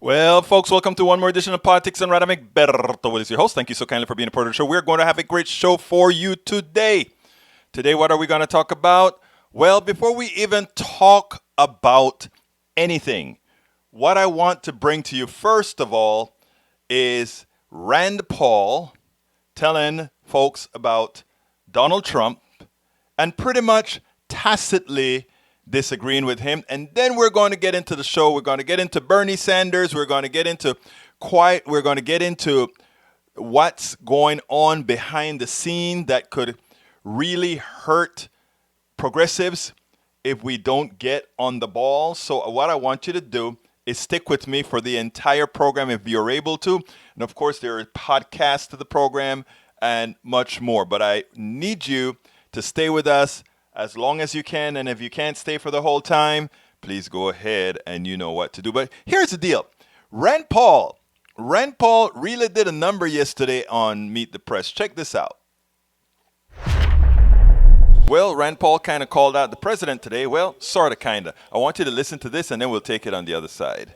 Well, folks, welcome to one more edition of Politics and Radam Egberto. What is your host? Thank you so kindly for being a part of the show. We're going to have a great show for you today. Today, what are we going to talk about? Well, before we even talk about anything, what I want to bring to you first of all is Rand Paul telling folks about Donald Trump and pretty much tacitly disagreeing with him. And then we're going to get into the show. We're going to get into Bernie Sanders. We're going to get into what's going on behind the scene that could really hurt progressives if we don't get on the ball. So what I want you to do is stick with me for the entire program if you're able to. And of course, there are podcasts to the program and much more. But I need you to stay with us as long as you can, and if you can't stay for the whole time, please go ahead and you know what to do. But here's the deal. Rand Paul really did a number yesterday on Meet the Press. Check this out. Well, Rand Paul kind of called out the president today. Well, sort of, kind of. I want you to listen to this, and then we'll take it on the other side.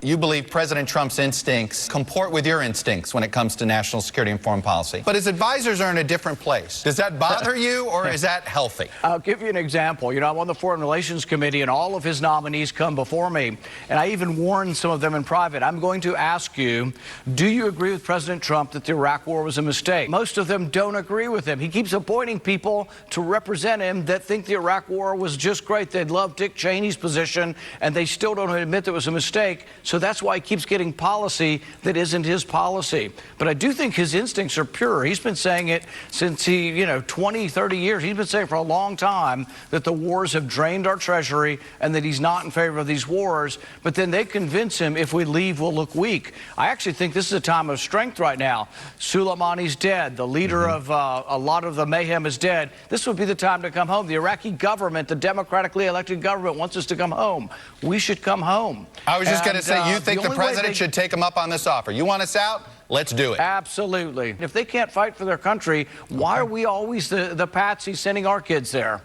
You believe President Trump's instincts comport with your instincts when it comes to national security and foreign policy. But his advisors are in a different place. Does that bother you, or is that healthy? I'll give you an example. You know, I'm on the Foreign Relations Committee, and all of his nominees come before me. And I even warned some of them in private. I'm going to ask you, do you agree with President Trump that the Iraq war was a mistake? Most of them don't agree with him. He keeps appointing people to represent him that think the Iraq war was just great. They'd love Dick Cheney's position, and they still don't admit that it was a mistake. So that's why he keeps getting policy that isn't his policy. But I do think his instincts are pure. He's been saying it since 20, 30 years. He's been saying for a long time that the wars have drained our treasury and that he's not in favor of these wars. But then they convince him if we leave, we'll look weak. I actually think this is a time of strength right now. Soleimani's dead. The leader of a lot of the mayhem is dead. This would be the time to come home. The Iraqi government, the democratically elected government, wants us to come home. We should come home. I was just going to say, you think the president should take him up on this offer? You want us out? Let's do it. Absolutely. If they can't fight for their country, why are we always the patsy sending our kids there?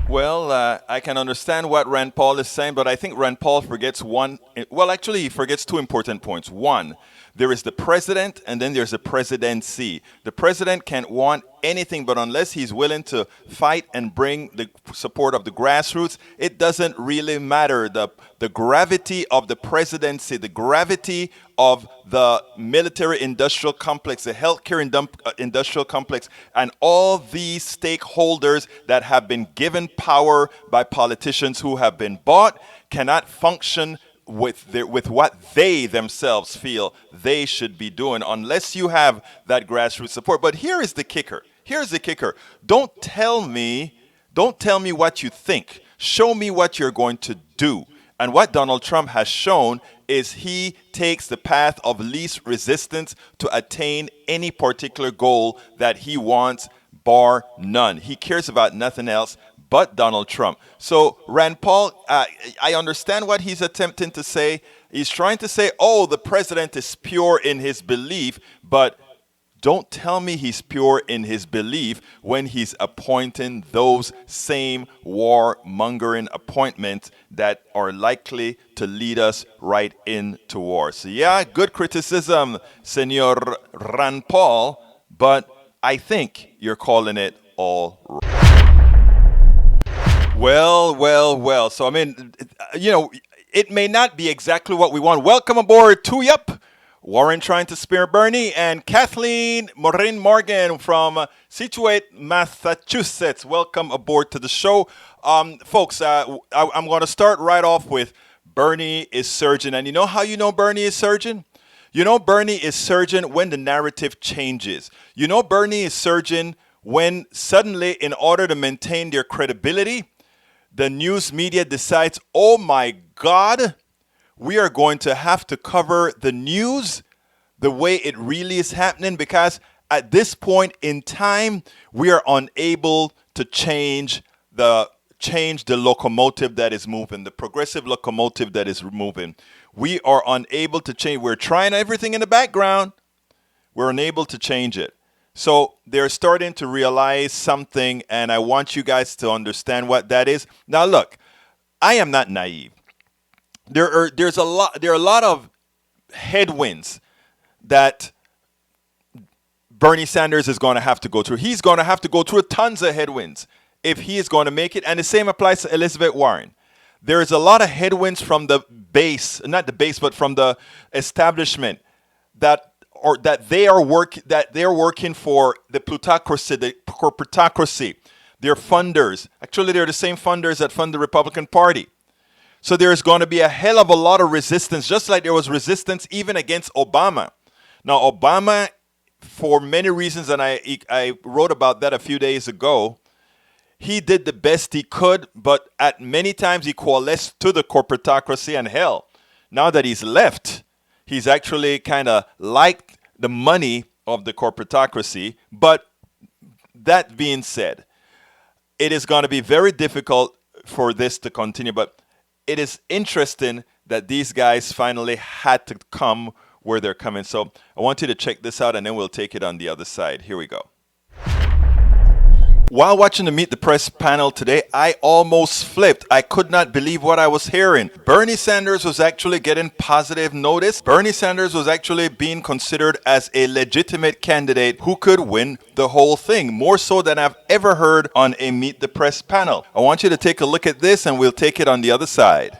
Well, I can understand what Rand Paul is saying, but I think Rand Paul forgets he forgets two important points. One, there is the president, and then there's the presidency. The president can't want anything, but unless he's willing to fight and bring the support of the grassroots, it doesn't really matter. The gravity of the presidency, the gravity of the military-industrial complex, the healthcare industrial complex, and all these stakeholders that have been given power by politicians who have been bought cannot function with what they themselves feel they should be doing unless you have that grassroots support. But here is the kicker. Here's the kicker. Don't tell me what you think. Show me what you're going to do. And what Donald Trump has shown is he takes the path of least resistance to attain any particular goal that he wants, bar none. He cares about nothing else but Donald Trump. So Rand Paul, I understand what he's attempting to say. He's trying to say, oh, the president is pure in his belief, but don't tell me he's pure in his belief when he's appointing those same warmongering appointments that are likely to lead us right into war. So yeah, good criticism, Senor Rand Paul, but I think you're calling it all right. Well. So, I mean, it may not be exactly what we want. Welcome aboard to Warren trying to spare Bernie, and Kathleen Maureen Morgan from Situate, Massachusetts. Welcome aboard to the show. Folks, I'm going to start right off with Bernie is surging. And you know how you know Bernie is surging? You know Bernie is surging when the narrative changes. You know Bernie is surging when suddenly, in order to maintain their credibility, the news media decides, oh my God, we are going to have to cover the news the way it really is happening, because at this point in time, we are unable to change the locomotive that is moving, the progressive locomotive that is moving. We are unable to change. We're trying everything in the background. We're unable to change it. So they're starting to realize something, and I want you guys to understand what that is. Now, look, I am not naive. there are a lot of headwinds that Bernie Sanders is going to have to go through. He's going to have to go through tons of headwinds if he is going to make it. And the same applies to Elizabeth Warren. There is a lot of headwinds from the base, not the base, but from the establishment that they're working for the plutocracy, the corporatocracy. They're funders. Actually, they're the same funders that fund the Republican Party. So there's going to be a hell of a lot of resistance, just like there was resistance even against Obama. Now, Obama, for many reasons, and I wrote about that a few days ago, he did the best he could, but at many times he coalesced to the corporatocracy, and hell, now that he's left, he's actually kind of liked the money of the corporatocracy. But that being said, it is going to be very difficult for this to continue, but it is interesting that these guys finally had to come where they're coming. So I want you to check this out, and then we'll take it on the other side. Here we go. While watching the Meet the Press panel today, I almost flipped. I could not believe what I was hearing. Bernie Sanders was actually getting positive notice. Bernie Sanders was actually being considered as a legitimate candidate who could win the whole thing, more so than I've ever heard on a Meet the Press panel. I want you to take a look at this, and we'll take it on the other side.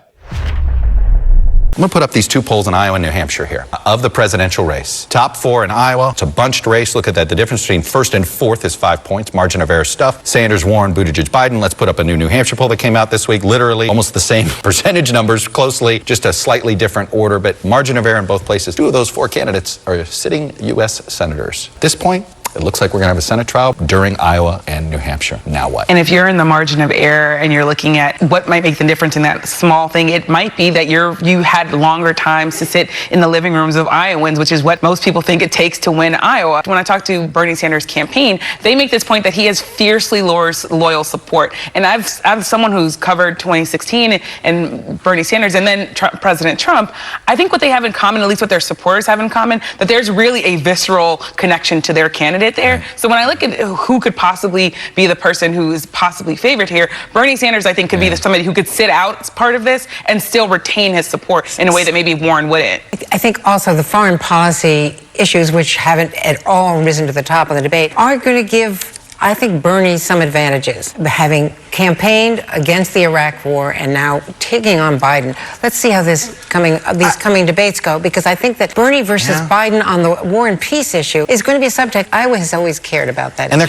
I'm going to put up these two polls in Iowa and New Hampshire here of the presidential race. Top four in Iowa. It's a bunched race. Look at that. The difference between first and fourth is 5 points. Margin of error stuff. Sanders, Warren, Buttigieg, Biden. Let's put up a new New Hampshire poll that came out this week. Literally almost the same percentage numbers, closely, just a slightly different order, but margin of error in both places. Two of those four candidates are sitting U.S. senators. At this point, it looks like we're going to have a Senate trial during Iowa and New Hampshire. Now what? And if you're in the margin of error and you're looking at what might make the difference in that small thing, it might be that you had longer times to sit in the living rooms of Iowans, which is what most people think it takes to win Iowa. When I talk to Bernie Sanders' campaign, they make this point that he has fiercely loyal support. And I've someone who's covered 2016 and Bernie Sanders and then President Trump. I think what they have in common, at least what their supporters have in common, that there's really a visceral connection to their candidate there. Right. So when I look at who could possibly be the person who is possibly favored here, Bernie Sanders, I think, could be somebody who could sit out as part of this and still retain his support in a way that maybe Warren wouldn't. I think also the foreign policy issues, which haven't at all risen to the top of the debate, are going to give, I think, Bernie some advantages. Having campaigned against the Iraq War and now taking on Biden, let's see how these coming debates go, because I think that Bernie versus Biden on the war and peace issue is going to be a subject Iowa has always cared about. That and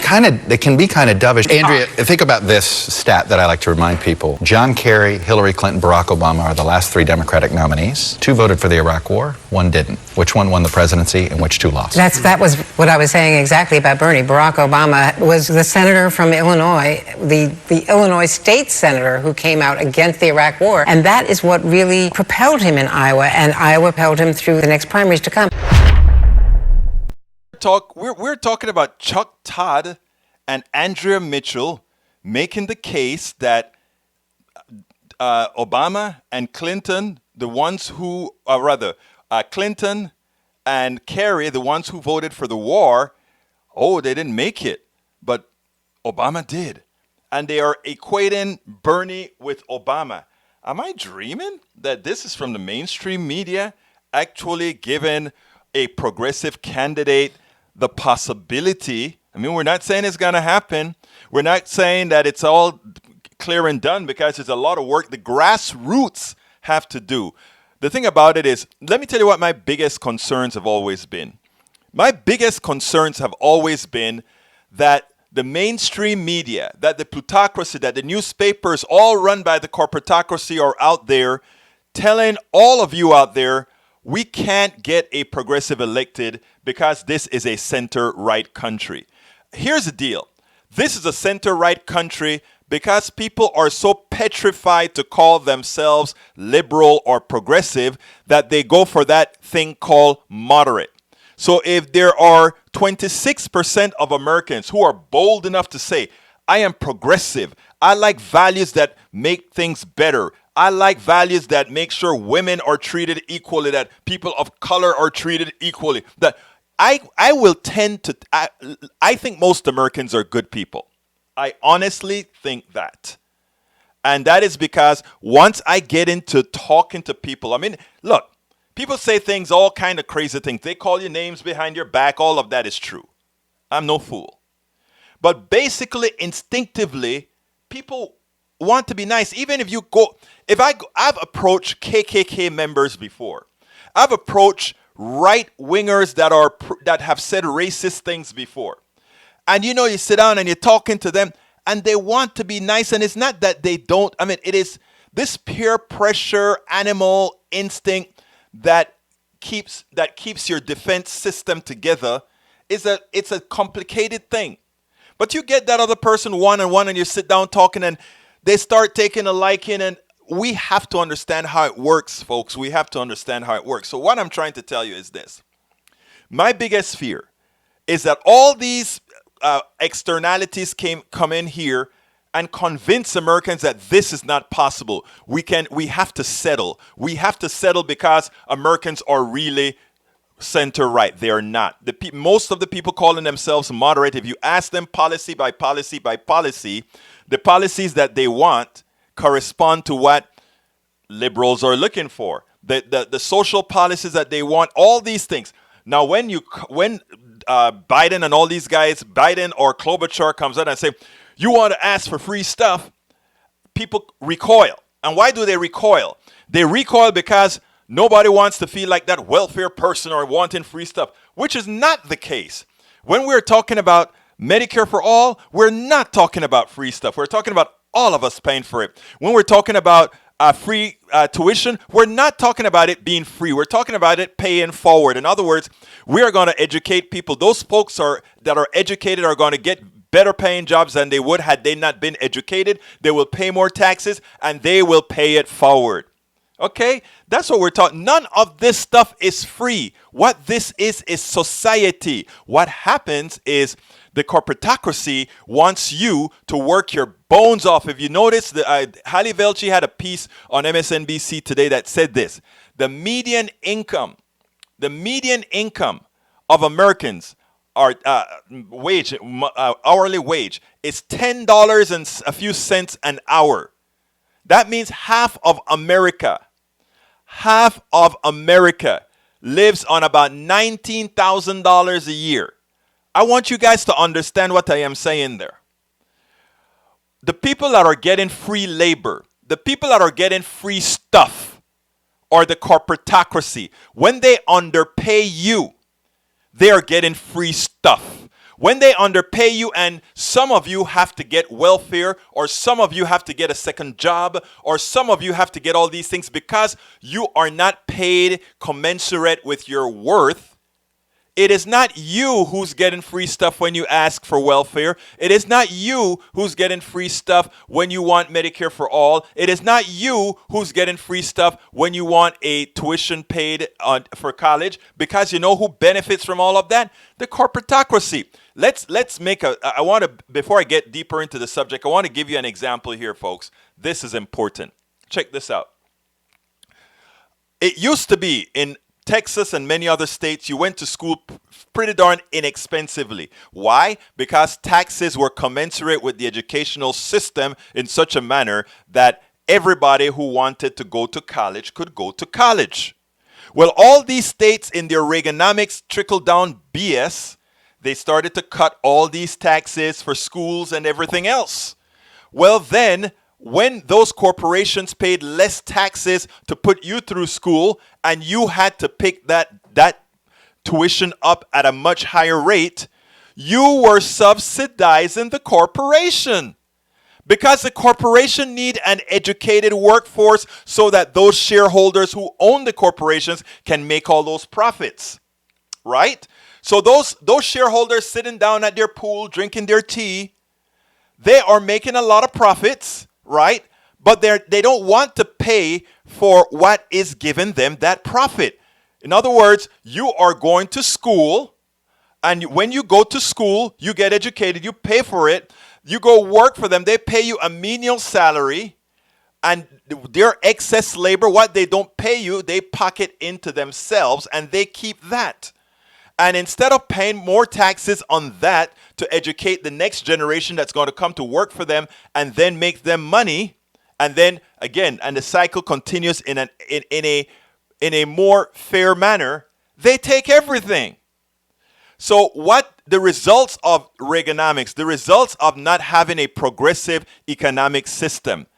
they can be kind of dovish. Andrea, think about this stat that I like to remind people. John Kerry, Hillary Clinton, Barack Obama are the last three Democratic nominees. Two voted for the Iraq War, one didn't. Which one won the presidency and which two lost? That was what I was saying exactly about Bernie. Barack Obama was the senator from Illinois, the Illinois state senator who came out against the Iraq War, and that is what really propelled him in Iowa, and Iowa propelled him through the next primaries to come. We're talking about Chuck Todd and Andrea Mitchell making the case that Obama and Clinton, Clinton and Kerry, the ones who voted for the war, they didn't make it, but Obama did. And they are equating Bernie with Obama. Am I dreaming that this is from the mainstream media actually giving a progressive candidate the possibility? I mean, we're not saying it's going to happen. We're not saying that it's all clear and done, because there's a lot of work the grassroots have to do. The thing about it is, let me tell you what my biggest concerns have always been. My biggest concerns have always been that the mainstream media, that the plutocracy, that the newspapers, all run by the corporatocracy, are out there telling all of you out there, we can't get a progressive elected because this is a center-right country. Here's the deal. This is a center-right country because people are so petrified to call themselves liberal or progressive that they go for that thing called moderate. So if there are 26% of Americans who are bold enough to say, I am progressive, I like values that make things better, I like values that make sure women are treated equally, that people of color are treated equally, that I will tend to, I think most Americans are good people. I honestly think that. And that is because once I get into talking to people, I mean, look, people say things, all kind of crazy things. They call you names behind your back. All of that is true. I'm no fool. But basically, instinctively, people want to be nice. Even if you go, I've approached KKK members before. I've approached right wingers that have said racist things before. And you know, you sit down and you're talking to them, and they want to be nice. And it's not that they don't. I mean, it is this peer pressure, animal instinct that keeps your defense system together. It's a complicated thing. But you get that other person one-on-one, and you sit down talking, and they start taking a liking. And we have to understand how it works, folks. We have to understand how it works. So what I'm trying to tell you is this. My biggest fear is that all these externalities come in here and convince Americans that this is not possible. We have to settle. We have to settle because Americans are really center right. They are not. Most of the people calling themselves moderate, if you ask them policy by policy by policy, the policies that they want correspond to what liberals are looking for. The social policies that they want, all these things. Now, when Biden and all these guys, Biden or Klobuchar comes out and say, you want to ask for free stuff, people recoil. And why do they recoil? They recoil because nobody wants to feel like that welfare person or wanting free stuff, which is not the case. When we're talking about Medicare for all, we're not talking about free stuff. We're talking about all of us paying for it. When we're talking about free tuition, we're not talking about it being free. We're talking about it paying forward. In other words, we are going to educate people. Those folks that are educated are going to get better paying jobs than they would had they not been educated. They will pay more taxes, and they will pay it forward. Okay? That's what we're talking. None of this stuff is free. What this is society. What happens is the corporatocracy wants you to work your bones off. If you notice, Halle Velci had a piece on MSNBC today that said this. The median income of Americans are hourly wage is $10 and a few cents an hour. That means half of America lives on about $19,000 a year. I want you guys to understand what I am saying there. The people that are getting free labor, the people that are getting free stuff, are the corporatocracy. When they underpay you, they are getting free stuff. When they underpay you, and some of you have to get welfare, or some of you have to get a second job, or some of you have to get all these things because you are not paid commensurate with your worth. It is not you who's getting free stuff when you ask for welfare. It is not you who's getting free stuff when you want Medicare for all. It is not you who's getting free stuff when you want a tuition paid for college, because you know who benefits from all of that? The corporatocracy. Let's make before I get deeper into the subject, I want to give you an example here, folks. This is important. Check this out. It used to be in Texas and many other states, you went to school pretty darn inexpensively. Why? Because taxes were commensurate with the educational system in such a manner that everybody who wanted to go to college could go to college. Well, all these states in their Reaganomics trickle-down BS, they started to cut all these taxes for schools and everything else. Well, then, when those corporations paid less taxes to put you through school, and you had to pick that tuition up at a much higher rate, you were subsidizing the corporation. Because the corporation need an educated workforce so that those shareholders who own the corporations can make all those profits. Right? So those shareholders sitting down at their pool, drinking their tea, they are making a lot of profits. Right? But they don't want to pay for what is giving them that profit. In other words, you are going to school, and when you go to school, you get educated, you pay for it, you go work for them, they pay you a menial salary, and their excess labor, what they don't pay you, they pocket into themselves, and they keep that. And instead of paying more taxes on that to educate the next generation that's going to come to work for them and then make them money And then again, and the cycle continues in a more fair manner, they take everything. So what the results of Reaganomics, the results of not having a progressive economic system,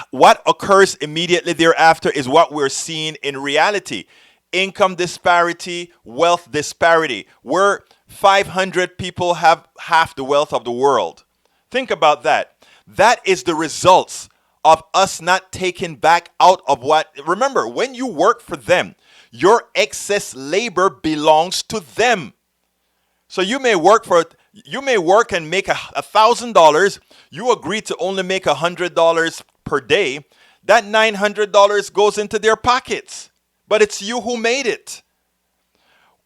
what occurs immediately thereafter is what we're seeing in reality. Income disparity, wealth disparity, where 500 people have half the wealth of the world. Think about that. That is the results of us not taking back out of what, remember, when you work for them, your excess labor belongs to them. So you may work and make $1,000. You agree to only make $100 per day. That $900 goes into their pockets, but it's you who made it.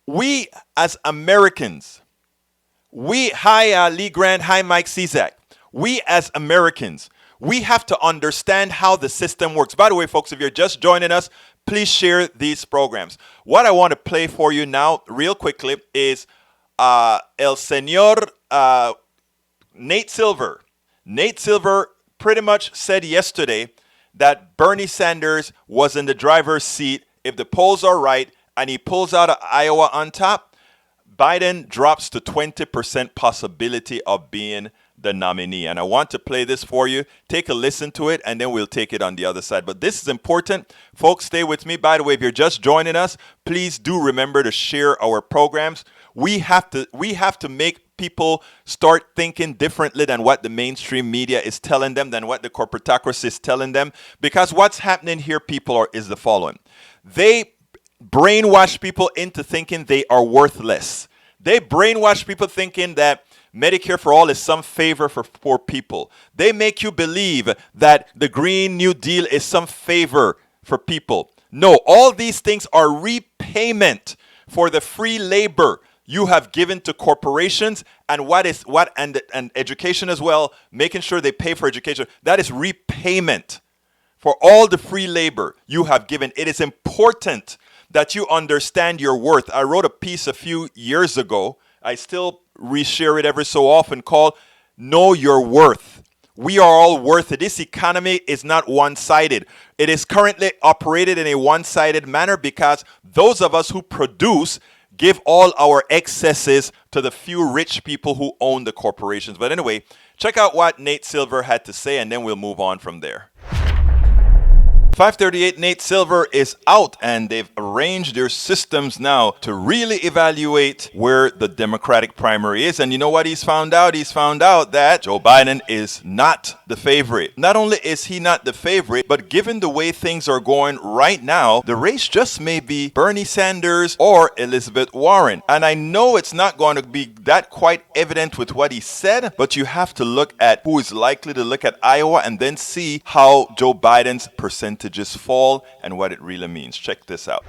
We as Americans, hi Lee Grant, hi Mike Cizak. We as Americans, we have to understand how the system works. By the way, folks, if you're just joining us, please share these programs. What I want to play for you now, real quickly, is El Señor Nate Silver. Nate Silver pretty much said yesterday that Bernie Sanders was in the driver's seat. If the polls are right and he pulls out of Iowa on top, Biden drops to 20% possibility of being the nominee. And I want to play this for you. Take a listen to it, and then we'll take it on the other side. But this is important. Folks, stay with me. By the way, if you're just joining us, please do remember to share our programs. We have to make people start thinking differently than what the mainstream media is telling them, than what the corporatocracy is telling them. Because what's happening here, people, is the following. They brainwash people into thinking they are worthless. They brainwash people thinking that Medicare for all is some favor for poor people. They make you believe that the Green New Deal is some favor for people. No, all these things are repayment for the free labor you have given to corporations, and and education as well, making sure they pay for education. That is repayment for all the free labor you have given. It is important that you understand your worth. I wrote a piece a few years ago. I still reshare it every so often, called Know Your Worth. We are all worth it. This economy is not one-sided. It is currently operated in a one-sided manner because those of us who produce give all our excesses to the few rich people who own the corporations. But anyway, check out what Nate Silver had to say, and then we'll move on from there. 538 Nate Silver is out, and they've arranged their systems now to really evaluate where the Democratic primary is. And you know what he's found out? He's found out that Joe Biden is not the favorite. Not only is he not the favorite, but given the way things are going right now, the race just may be Bernie Sanders or Elizabeth Warren. And I know it's not going to be that quite evident with what he said, but you have to look at who is likely to look at Iowa and then see how Joe Biden's percentage fall and what it really means. Check this out.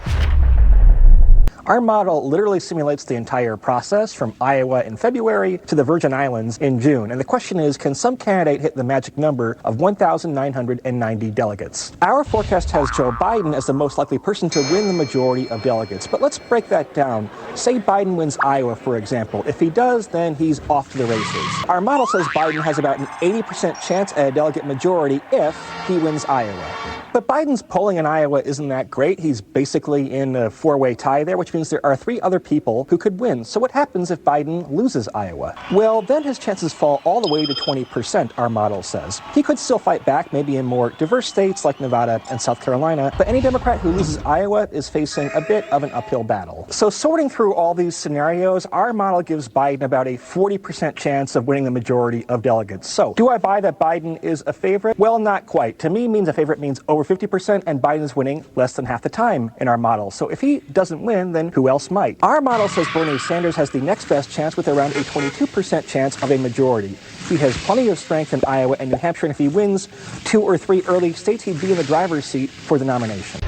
Our model literally simulates the entire process from Iowa in February to the Virgin Islands in June. And the question is, can some candidate hit the magic number of 1,990 delegates? Our forecast has Joe Biden as the most likely person to win the majority of delegates. But let's break that down. Say Biden wins Iowa, for example. If he does, then he's off to the races. Our model says Biden has about an 80% chance at a delegate majority if he wins Iowa. But Biden's polling in Iowa isn't that great. He's basically in a four-way tie there, which means there are three other people who could win. So what happens if Biden loses Iowa? Well, then his chances fall all the way to 20%, our model says. He could still fight back, maybe in more diverse states like Nevada and South Carolina, but any Democrat who loses Iowa is facing a bit of an uphill battle. So sorting through all these scenarios, our model gives Biden about a 40% chance of winning the majority of delegates. So do I buy that Biden is a favorite? Well, not quite. To me, means a favorite means over 50%, and Biden's winning less than half the time in our model. So if he doesn't win, then who else might? Our model says Bernie Sanders has the next best chance with around a 22% chance of a majority. He has plenty of strength in Iowa and New Hampshire, and if he wins 2 or 3 early states, he'd be in the driver's seat for the nomination.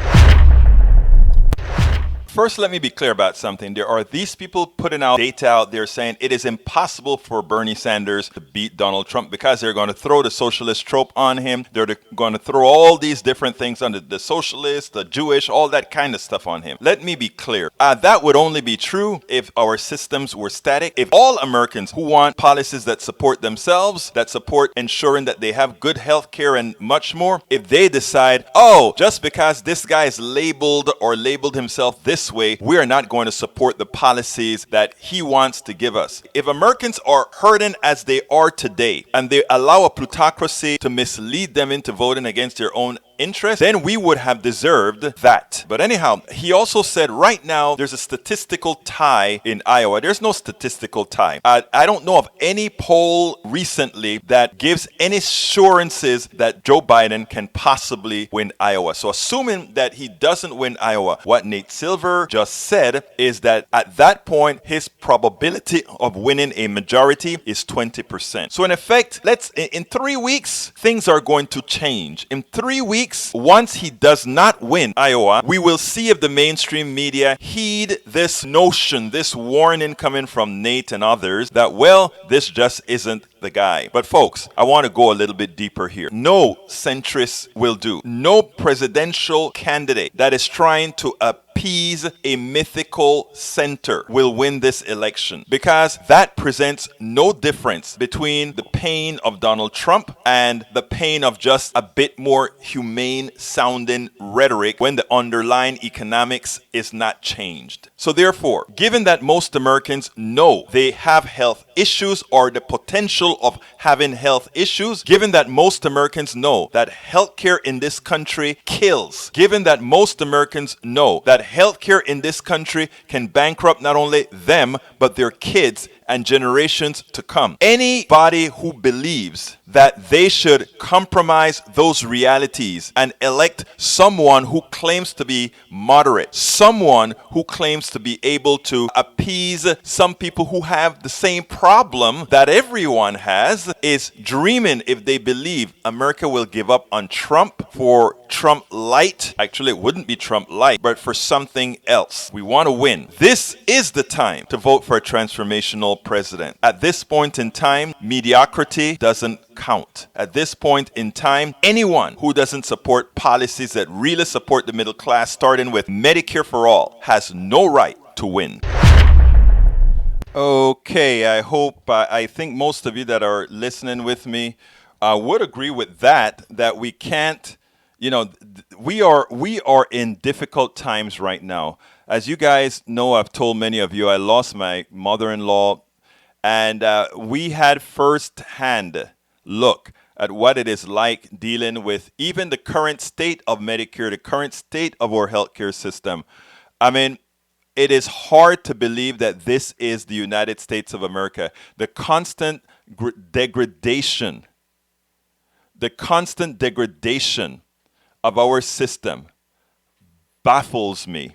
First, let me be clear about something. There are these people putting out data out there saying it is impossible for Bernie Sanders to beat Donald Trump because they're going to throw the socialist trope on him. They're going to throw all these different things on the socialist, the Jewish, all that kind of stuff on him. Let me be clear. That would only be true if our systems were static. If all Americans who want policies that support themselves, that support ensuring that they have good health care and much more, if they decide, oh, just because this guy is labeled or labeled himself this way, we are not going to support the policies that he wants to give us. If Americans are hurting as they are today and they allow a plutocracy to mislead them into voting against their own interest, then we would have deserved that. But anyhow, he also said right now there's a statistical tie in Iowa. There's no statistical tie. I don't know of any poll recently that gives any assurances that Joe Biden can possibly win Iowa. So assuming that he doesn't win Iowa, what Nate Silver just said is that at that point, his probability of winning a majority is 20%. So in effect, in 3 weeks, things are going to change. In 3 weeks, once he does not win Iowa, we will see if the mainstream media heed this notion, this warning coming from Nate and others that, well, this just isn't the guy. But folks, I want to go a little bit deeper here. No centrist will do. No presidential candidate that is trying to appease a mythical center will win this election, because that presents no difference between the pain of Donald Trump and the pain of just a bit more humane sounding rhetoric when the underlying economics is not changed. So therefore, given that most Americans know they have health issues or the potential of having health issues, given that most Americans know that healthcare in this country kills, given that most Americans know that healthcare in this country can bankrupt not only them, but their kids and generations to come. Anybody who believes that they should compromise those realities and elect someone who claims to be moderate, someone who claims to be able to appease some people who have the same problem that everyone has, is dreaming if they believe America will give up on Trump for Trump light. Actually, it wouldn't be Trump light, but for something else. We want to win. This is the time to vote for a transformational president. At this point in time, mediocrity doesn't count. At this point in time, anyone who doesn't support policies that really support the middle class, starting with Medicare for all, has no right to win. Okay, I think most of you that are listening with me would agree with that we can't, we are in difficult times right now. As you guys know, I've told many of you, I lost my mother-in-law, and we had first-hand look at what it is like dealing with even the current state of Medicare, the current state of our healthcare system. I mean, it is hard to believe that this is the United States of America. The constant degradation of our system baffles me.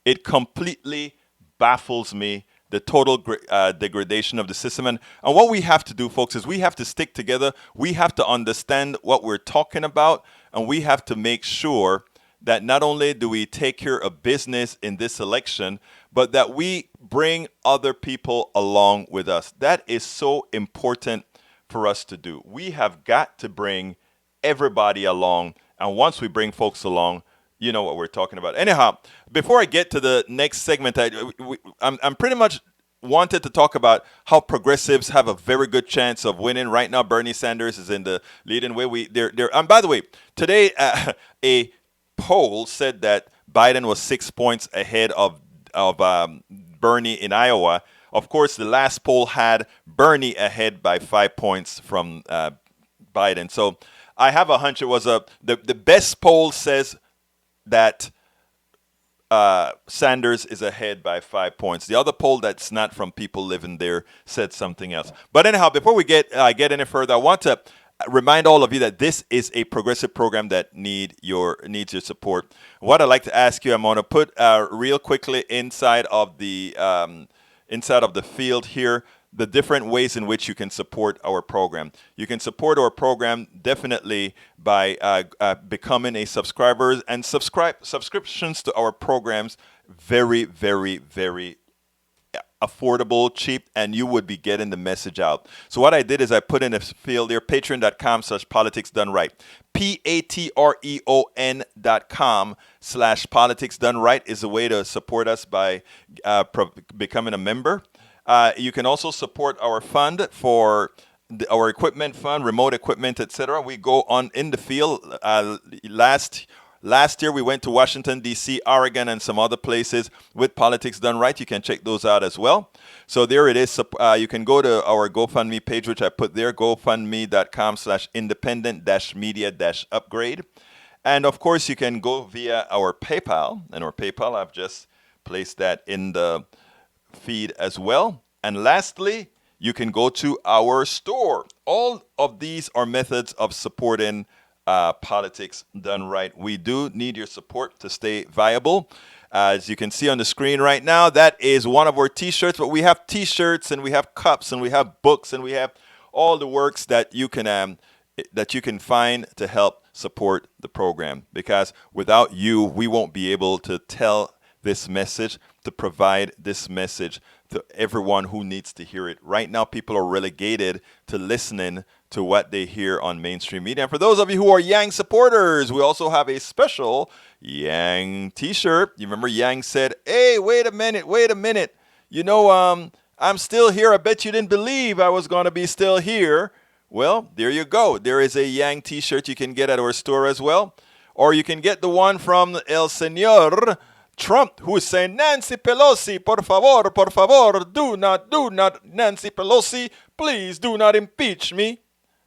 It completely baffles me, the total degradation of the system. And what we have to do, folks, is we have to stick together. We have to understand what we're talking about, and we have to make sure that not only do we take care of business in this election, but that we bring other people along with us. That is so important for us to do. We have got to bring everybody along, and once we bring folks along, you know what we're talking about. Anyhow, before I get to the next segment, I'm pretty much wanted to talk about how progressives have a very good chance of winning. Right now, Bernie Sanders is in the leading way. And by the way, today a poll said that Biden was 6 points ahead of Bernie in Iowa. Of course, the last poll had Bernie ahead by 5 points from Biden. So I have a hunch it was the best poll says that Sanders is ahead by 5 points. The other poll that's not from people living there said something else. But anyhow, before we get any further, I want to remind all of you that this is a progressive program that needs your support. What I'd like to ask you, I'm going to put real quickly inside of the field here the different ways in which you can support our program. You can support our program definitely by becoming a subscriber, and subscriptions to our programs very, very, very affordable, cheap, and you would be getting the message out. So what I did is I put in a field there, patreon.com/politics done right. patreon.com/politics done right is a way to support us by becoming a member. You can also support our fund for our equipment fund, remote equipment, etc. We go on in the field. Last year, we went to Washington, D.C., Oregon, and some other places with Politics Done Right. You can check those out as well. So there it is. You can go to our GoFundMe page, which I put there, gofundme.com/independent-media-upgrade. And, of course, you can go via our PayPal. And our PayPal, I've just placed that in the feed as well. And lastly, you can go to our store. All of these are methods of supporting Politics Done Right. We do need your support to stay viable. As you can see on the screen right now, that is one of our t-shirts, but we have t-shirts and we have cups and we have books and we have all the works that you can find to help support the program, because without you, we won't be able to tell this message, to provide this message to everyone who needs to hear it. Right now, people are relegated to listening to what they hear on mainstream media. And for those of you who are Yang supporters, we also have a special Yang t-shirt. You remember Yang said, "Hey, wait a minute. You know, I'm still here. I bet you didn't believe I was going to be still here." Well, there you go. There is a Yang t-shirt you can get at our store as well. Or you can get the one from El Señor Trump, who is saying, "Nancy Pelosi, por favor, do not, Nancy Pelosi, please do not impeach me."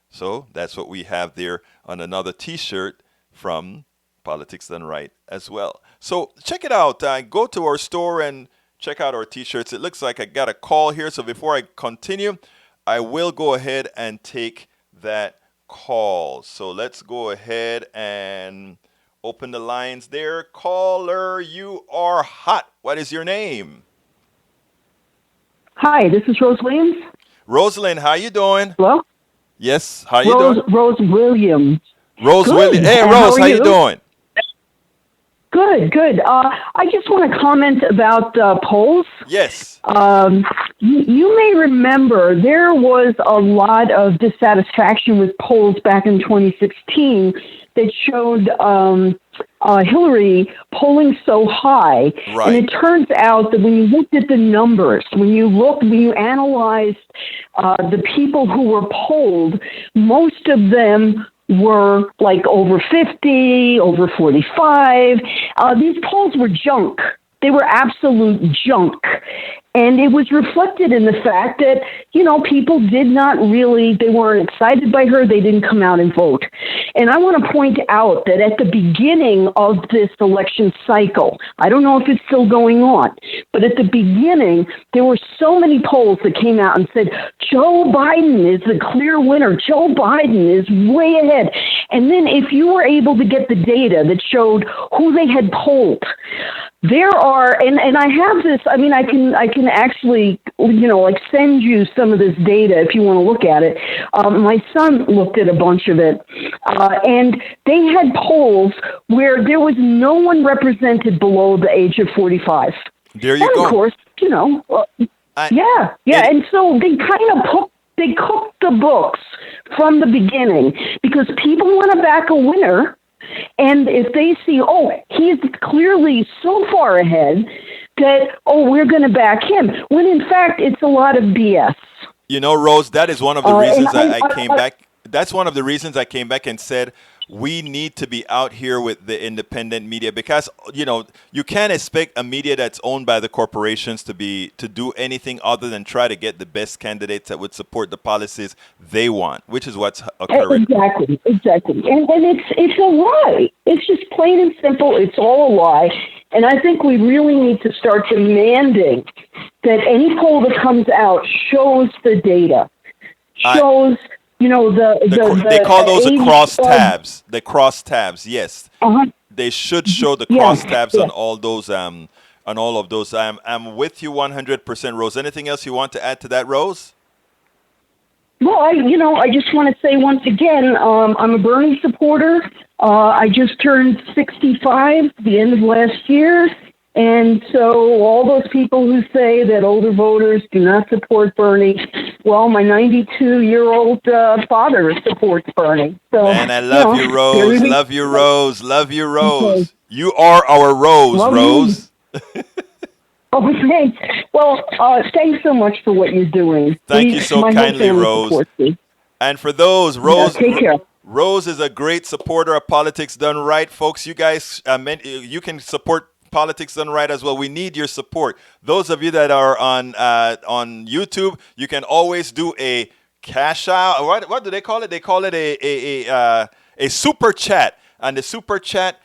So that's what we have there on another t-shirt from Politics Done Right as well. So check it out. Go to our store and check out our t-shirts. It looks like I got a call here. So before I continue, I will go ahead and take that call. So let's go ahead and open the lines there. Caller, you are hot. What is your name? Hi, this is Rose Williams. Rosalind, how you doing? Hello? Yes, how you doing? Rose Williams. Rose Good. Williams. Hey, Rose, how you doing? Good. I just want to comment about polls. Yes. You may remember there was a lot of dissatisfaction with polls back in 2016 that showed Hillary polling so high. Right. And it turns out that when you looked at the numbers, when you analyzed the people who were polled, most of them were like over 50, over 45. These polls were junk. They were absolute junk. And it was reflected in the fact that, people did not really, they weren't excited by her. They didn't come out and vote. And I want to point out that at the beginning of this election cycle, I don't know if it's still going on, but at the beginning, there were so many polls that came out and said, Joe Biden is the clear winner. Joe Biden is way ahead. And then if you were able to get the data that showed who they had polled, there are, and I have this, I can actually, send you some of this data if you want to look at it. My son looked at a bunch of it, and they had polls where there was no one represented below the age of 45. There you go. And of course, and so they kind of they cooked the books from the beginning because people want to back a winner. And if they see, he's clearly so far ahead that, we're going to back him, when in fact it's a lot of BS. Rose, that is one of the reasons I came back. That's one of the reasons I came back and said we need to be out here with the independent media, because you can't expect a media that's owned by the corporations to do anything other than try to get the best candidates that would support the policies they want, which is what's occurring. Exactly. And it's a lie. It's just plain and simple. It's all a lie. And I think we really need to start demanding that any poll that comes out shows the data, shows they call those the crosstabs. The crosstabs, yes. They should show the crosstabs on all those. On all of those, I'm with you 100%, Rose. Anything else you want to add to that, Rose? Well, I just want to say once again, I'm a Bernie supporter. I just turned 65 the end of last year. And so all those people who say that older voters do not support Bernie, well, my 92-year-old father supports Bernie. So, Man, I love you, there Rose. we Love you, go. Rose. Love you, Okay. Rose. You are our Rose, Love you. Rose. Oh, thanks. Well, thanks so much for what you're doing. Thank you so My whole kindly, family Rose. supports you. And for those, Yeah, take care. Rose is a great supporter of Politics Done Right, folks. You guys, you can support Politics Done Right as well. We need your support. Those of you that are on YouTube, you can always do a cash out. What do they call it? They call it a super chat. And the super chat,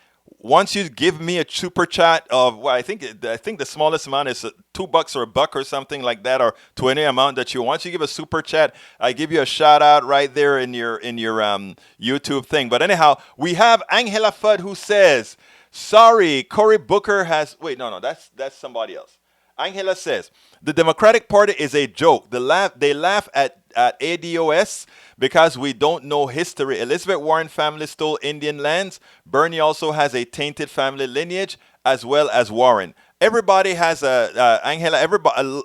once you give me a super chat of, well, I think the smallest amount is $2 or $1 or something like that, or to any amount that you want. Once you give a super chat, I give you a shout out right there in your YouTube thing. But anyhow, we have Angela Fudd who says, "Sorry, Cory Booker has." Wait, no, that's somebody else. Angela says, "The Democratic Party is a joke. They laugh at ADOS because we don't know history. Elizabeth Warren family stole Indian lands. Bernie also has a tainted family lineage, as well as Warren. Everybody has Angela.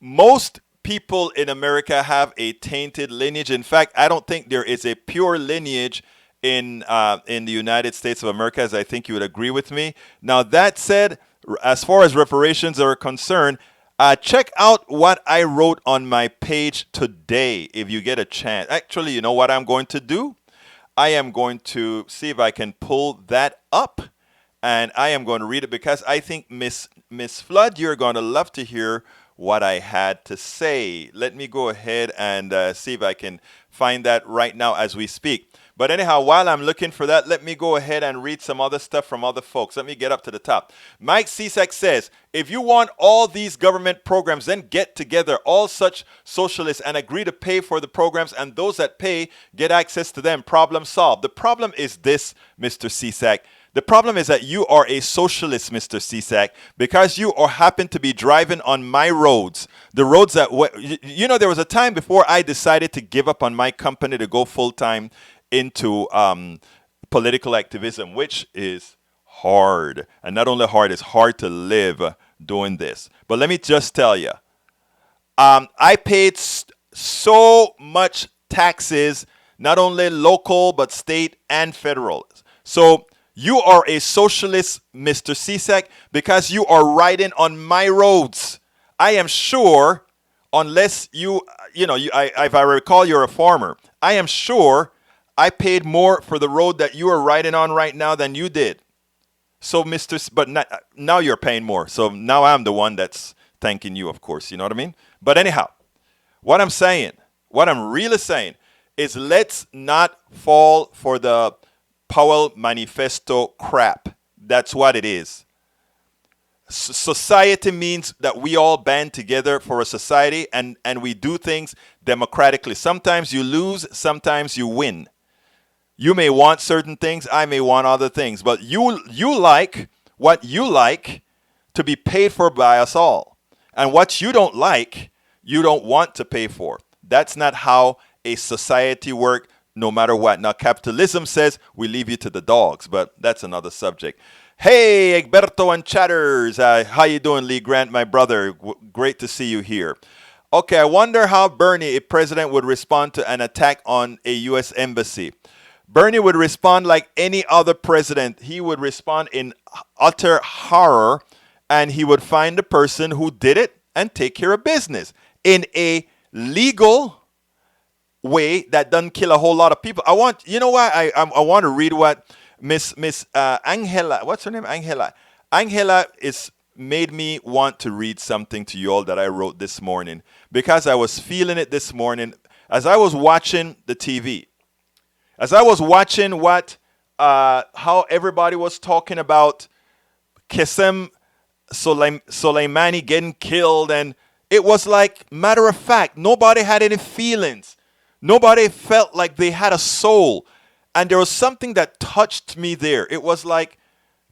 Most people in America have a tainted lineage. In fact, I don't think there is a pure lineage in the United States of America, as I think you would agree with me. Now, that said, as far as reparations are concerned, check out what I wrote on my page today if you get a chance. Actually, you know what I'm going to do? I am going to see if I can pull that up, and I am going to read it because I think Miss Flood, you're going to love to hear what I had to say. Let me go ahead and see if I can find that right now as we speak. But anyhow, while I'm looking for that, let me go ahead and read some other stuff from other folks. Let me get up to the top. Mike Cisak says, "If you want all these government programs, then get together all such socialists and agree to pay for the programs, and those that pay get access to them. Problem solved." The problem is this, Mr. Cisak. The problem is that you are a socialist, Mr. Cisak, because you happen to be driving on my roads. The roads that, there was a time before I decided to give up on my company to go full-time into political activism, which is hard. And not only hard, it's hard to live doing this. But let me just tell you, I paid so much taxes, not only local, but state and federal. So you are a socialist, Mr. Cisak, because you are riding on my roads. I am sure, unless if I recall, you're a farmer. I am sure I paid more for the road that you are riding on right now than you did. So, now you're paying more. So now I'm the one that's thanking you, of course. You know what I mean? But anyhow, what I'm really saying is let's not fall for the Powell Manifesto crap. That's what it is. Society means that we all band together for a society and we do things democratically. Sometimes you lose, sometimes you win. You may want certain things, I may want other things, but you like what you like to be paid for by us all. And what you don't like, you don't want to pay for. That's not how a society works, no matter what. Now, capitalism says we leave you to the dogs, but that's another subject. Hey, Egberto and Chatters. How you doing, Lee Grant, my brother? Great to see you here. Okay, I wonder how Bernie, if president, would respond to an attack on a U.S. embassy. Bernie would respond like any other president. He would respond in utter horror, and he would find the person who did it and take care of business in a legal way that doesn't kill a whole lot of people. I want to read what Miss Angela, what's her name? Angela is made me want to read something to you all that I wrote this morning because I was feeling it this morning as I was watching the TV. As I was watching how everybody was talking about Qasem Soleimani getting killed, and it was like matter of fact, nobody had any feelings. Nobody felt like they had a soul. And there was something that touched me there. It was like,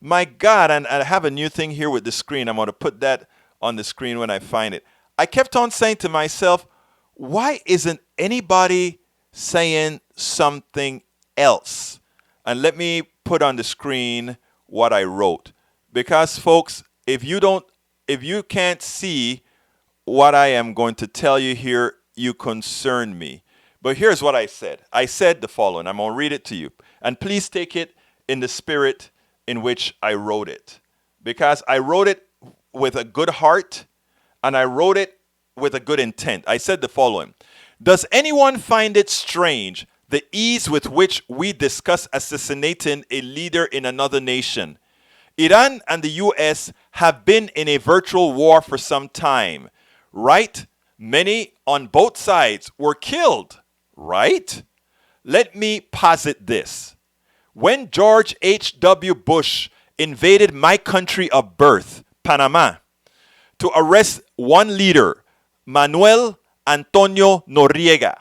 my God, and I have a new thing here with the screen. I'm going to put that on the screen when I find it. I kept on saying to myself, why isn't anybody saying something else? And let me put on the screen what I wrote. Because folks, if you can't see what I am going to tell you here, you concern me. But here's what I said. I said the following. I'm going to read it to you. And please take it in the spirit in which I wrote it. Because I wrote it with a good heart and I wrote it with a good intent. I said the following. Does anyone find it strange the ease with which we discuss assassinating a leader in another nation? Iran and the US have been in a virtual war for some time, right? Many on both sides were killed, right? Let me posit this. When George H.W. Bush invaded my country of birth, Panama, to arrest one leader, Manuel Antonio Noriega,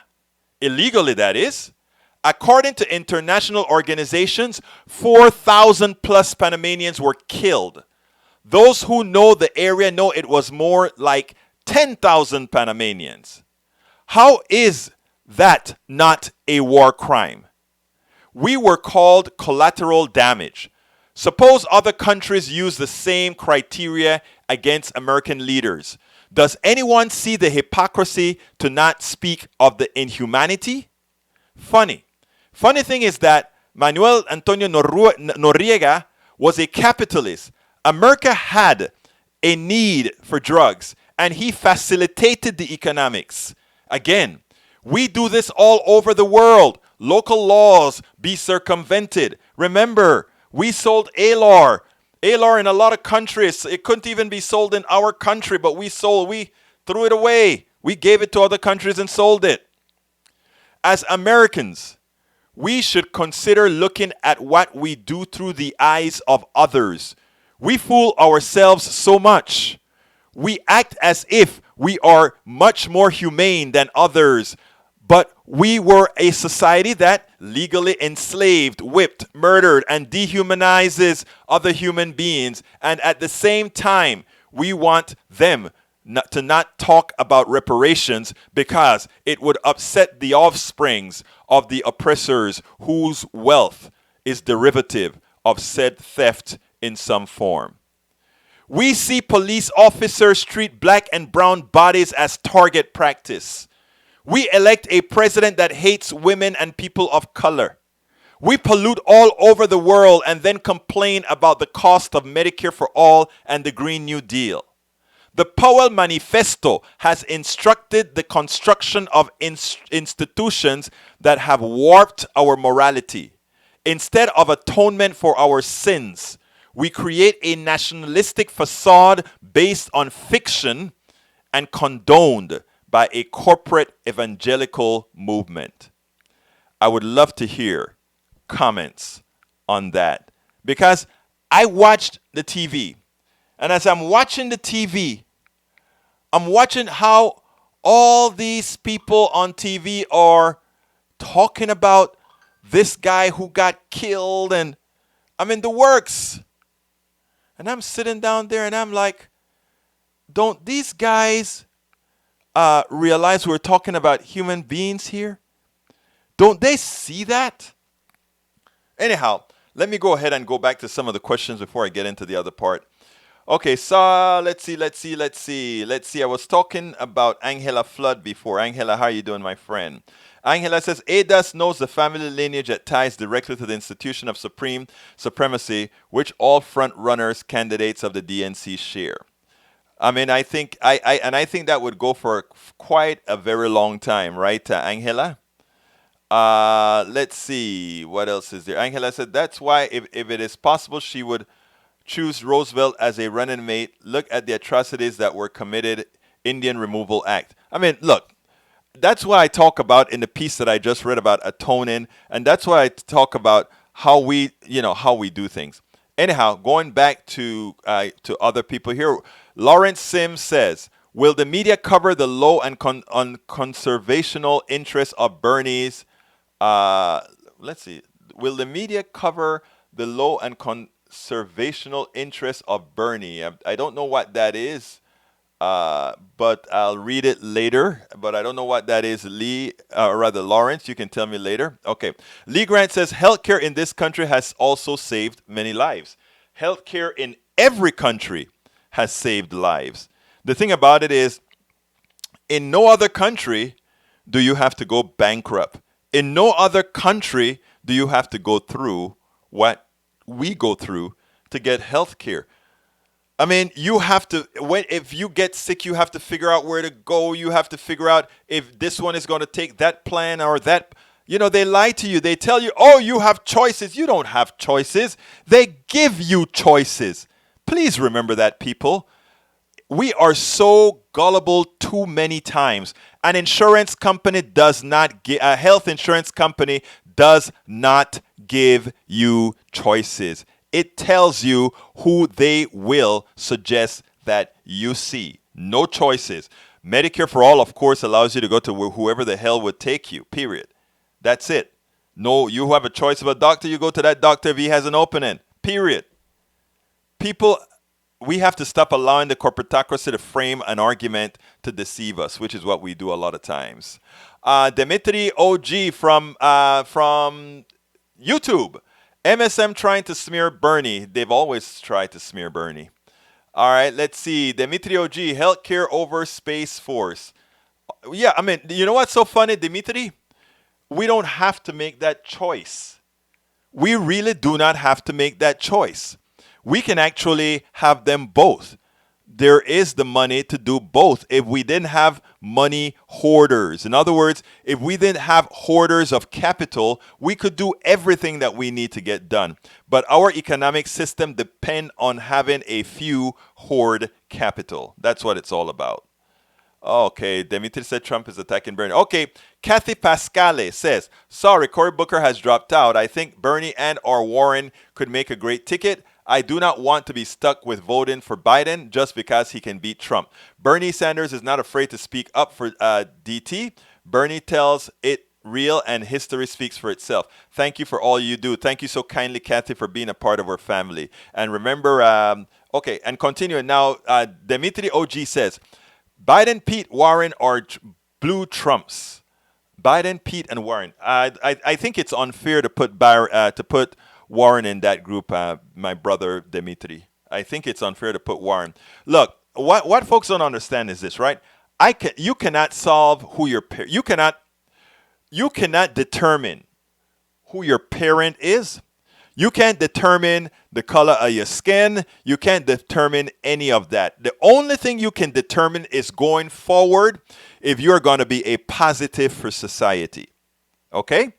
illegally that is, according to international organizations, 4,000 plus Panamanians were killed. Those who know the area know it was more like 10,000 Panamanians. How is that not a war crime? We were called collateral damage. Suppose other countries use the same criteria against American leaders. Does anyone see the hypocrisy to not speak of the inhumanity? Funny. Funny thing is that Manuel Antonio Noriega was a capitalist. America had a need for drugs, and he facilitated the economics. Again, we do this all over the world. Local laws be circumvented. Remember, we sold ALAR. ALAR in a lot of countries. It couldn't even be sold in our country, but we threw it away. We gave it to other countries and sold it. As Americans, we should consider looking at what we do through the eyes of others. We fool ourselves so much. We act as if we are much more humane than others, but we were a society that legally enslaved, whipped, murdered, and dehumanizes other human beings. And at the same time, we want them to not talk about reparations because it would upset the offsprings of the oppressors whose wealth is derivative of said theft in some form. We see police officers treat black and brown bodies as target practice. We elect a president that hates women and people of color. We pollute all over the world and then complain about the cost of Medicare for all and the Green New Deal. The Powell Manifesto has instructed the construction of institutions that have warped our morality. Instead of atonement for our sins, we create a nationalistic facade based on fiction and condoned by a corporate evangelical movement. I would love to hear comments on that because I watched the TV. And as I'm watching the TV, I'm watching how all these people on TV are talking about this guy who got killed and I'm in the works. And I'm sitting down there and I'm like, don't these guys realize we're talking about human beings here? Don't they see that? Anyhow, let me go ahead and go back to some of the questions before I get into the other part. Okay, so let's see. I was talking about Angela Flood before. Angela, how are you doing, my friend? Angela says, ADAS knows the family lineage that ties directly to the institution of supreme supremacy, which all front-runners candidates of the DNC share. I mean, I think that would go for quite a very long time, right, Angela? Let's see. What else is there? Angela said, that's why if it is possible, she would choose Roosevelt as a running mate. Look at the atrocities that were committed. Indian Removal Act. I mean, look, that's why I talk about in the piece that I just read about atoning, and that's why I talk about how we do things. Anyhow, going back to other people here, Lawrence Sims says, will the media cover the low and conservational interests of Bernie's? Let's see. Will the media cover the low and conservational interests of Bernie? I don't know what that is. but I'll read it later. But I don't know what that is, Lee, or rather Lawrence. You can tell me later. Okay. Lee Grant says healthcare in this country has also saved many lives. Healthcare in every country has saved lives. The thing about it is, in no other country do you have to go bankrupt. In no other country do you have to go through what we go through to get health care. I mean, you have to, if you get sick, you have to figure out where to go. You have to figure out if this one is going to take that plan or that. You know, they lie to you. They tell you, oh, you have choices. You don't have choices. They give you choices. Please remember that, people. We are so gullible too many times. An insurance company does not give, a health insurance company does not give you choices. It tells you who they will suggest that you see. No choices. Medicare for All, of course, allows you to go to whoever the hell would take you, period. That's it. No, you have a choice of a doctor, you go to that doctor if he has an opening, period. People, we have to stop allowing the corporatocracy to frame an argument to deceive us, which is what we do a lot of times. Dimitri OG from YouTube. MSM trying to smear Bernie. They've always tried to smear Bernie. All right, let's see. Dimitri OG, healthcare over Space Force. Yeah, I mean, you know what's so funny, Dimitri? We don't have to make that choice. We really do not have to make that choice. We can actually have them both. There is the money to do both if we didn't have money hoarders. In other words, if we didn't have hoarders of capital, we could do everything that we need to get done. But our economic system depends on having a few hoard capital. That's what it's all about. Okay, Dimitri said Trump is attacking Bernie. Okay, Kathy Pascale says, sorry, Cory Booker has dropped out. I think Bernie and or Warren could make a great ticket. I do not want to be stuck with voting for Biden just because he can beat Trump. Bernie Sanders is not afraid to speak up for DT. Bernie tells it real and history speaks for itself. Thank you for all you do. Thank you so kindly, Kathy, for being a part of our family. And remember, okay, and continuing now, Dimitri OG says, Biden, Pete, Warren, or blue Trumps. Biden, Pete, and Warren. I think it's unfair to put Warren in that group, my brother Dimitri. I think it's unfair to put Warren. Look, what folks don't understand is this, right? You cannot solve who you cannot determine who your parent is. You can't determine the color of your skin. You can't determine any of that. The only thing you can determine is going forward if you're going to be a positive for society. Okay?